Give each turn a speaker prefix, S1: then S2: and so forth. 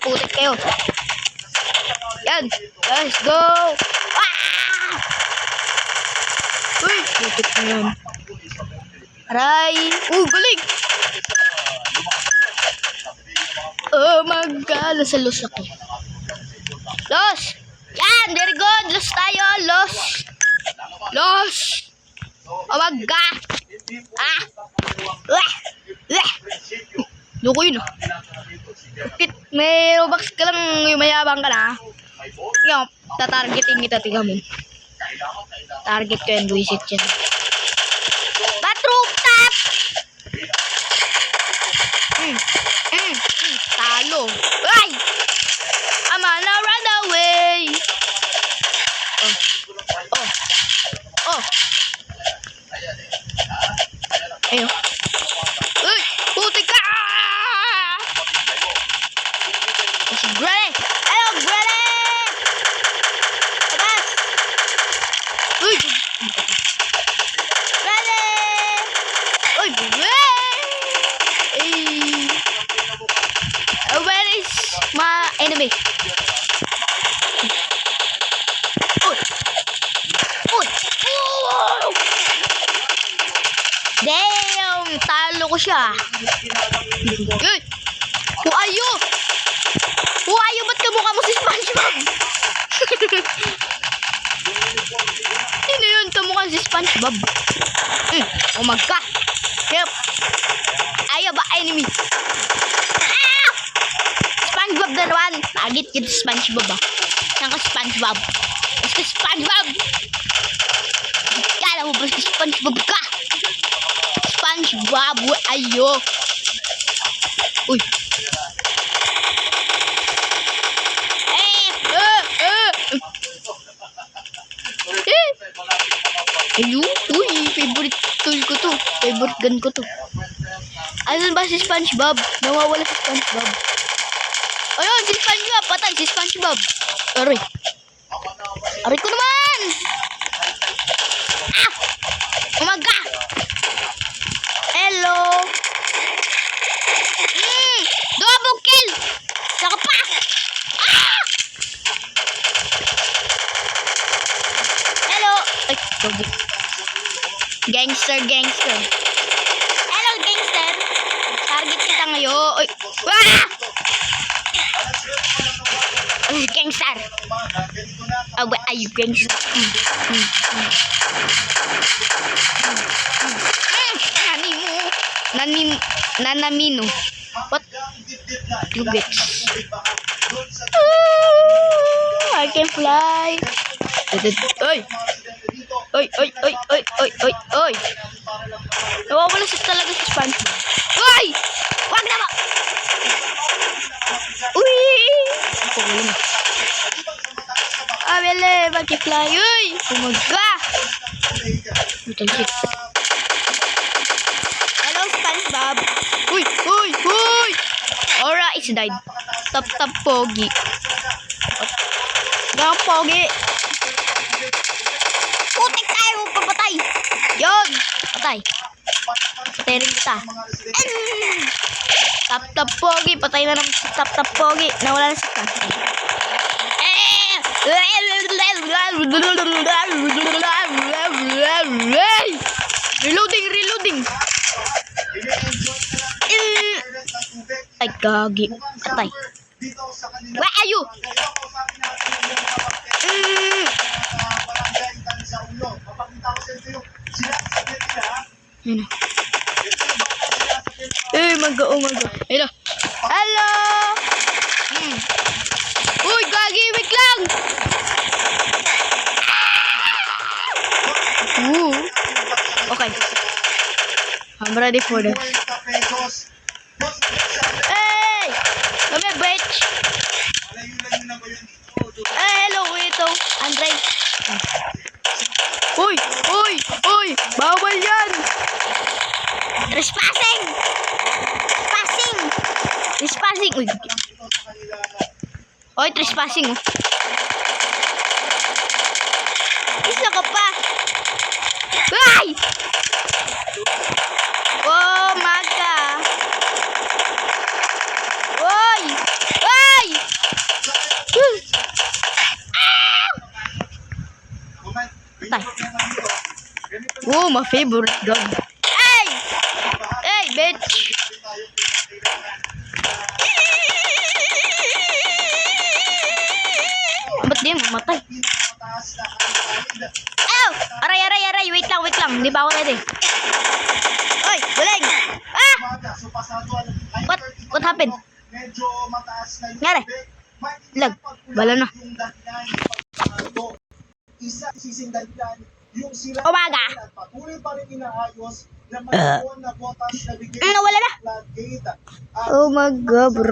S1: Putik kayo. Yan. Let's go. Ah! Uy, putik na yun. Aray. Galing. Oh my God. Nasa los ako. Los. Yan. Very good. Los tayo. Los. Los. Oh my God. Ah. Loko yun ah. Bakit may Robux ka lang yung mayabang ka na? Yung, tatargetin kita, tiga mo. Target ko yan, buisit yan. Batroop tap! Talo. Ay! I'm gonna run away. Oh. Ayun. Uy! Putik ka! Granny! Hello, Granny! Atas! Uy! Granny! Uy! Hey! Where is my enemy? Uy! Damn! Talo ko siya. Uy! Who are you? Who are you? Ba't kamukha mo si SpongeBob? Sino yun? Kamukha si SpongeBob. Oh my God. Yep. Ayaw ba enemy? Ah! SpongeBob na naman. Target kita SpongeBob ah. Saan ka SpongeBob? Basta SpongeBob. Kala mo ba si SpongeBob ka? SpongeBob, ayo. Uy. Ayun, uy, favorite tool ko to. Favorite gun ko to. Ayan ba si SpongeBob? Nawawala si SpongeBob. Ayun, si SpongeBob. Patay si SpongeBob. Aray. Aray ko naman! Ah! Umaga! Hello! Double kill! Saka pa! Ah! Hello! Ay, double. Gangster. Hello, gangster. Target kita ngayon. Ay, wah! Gangster. Where are you, gangster? Nanamino. What? You bitch. I can fly. Oy. Nawawala siya talaga sa SpongeBob. Oy! Wag na ba? Uy! Abele, mag-fly. Uy! Umaga! Hello, SpongeBob. Uy! Aura is died. Tap pogi. Gang pogi. Putik tayo, papatay. Yon, patay. Patay rin kita. Tap pogi, patay na naman si tap pogi. Nawala na si tap. Reloading. Ay, gagi. Patay. Where are you? Maga. Hello. Uy, gagi, wait lang. Okay. I'm ready for this. Hey! Kami, bitch. Hello, ito. Andre. Uy! Bawal yan! Trespassing! Uy! Oy, trespassing. Isa ka pa! Ay! Oh, maga! Oy! Oh, my favorite dog. Hey! Hey, bitch! Ba't di mamatay? Ayaw! Aray, aray, aray! Wait lang, wait lang. Hindi pa ako ready. Oy, galing! Ah! What happened? Ngari? Lag. Bala na. Umaga! Nawala na. Oh my God, bro.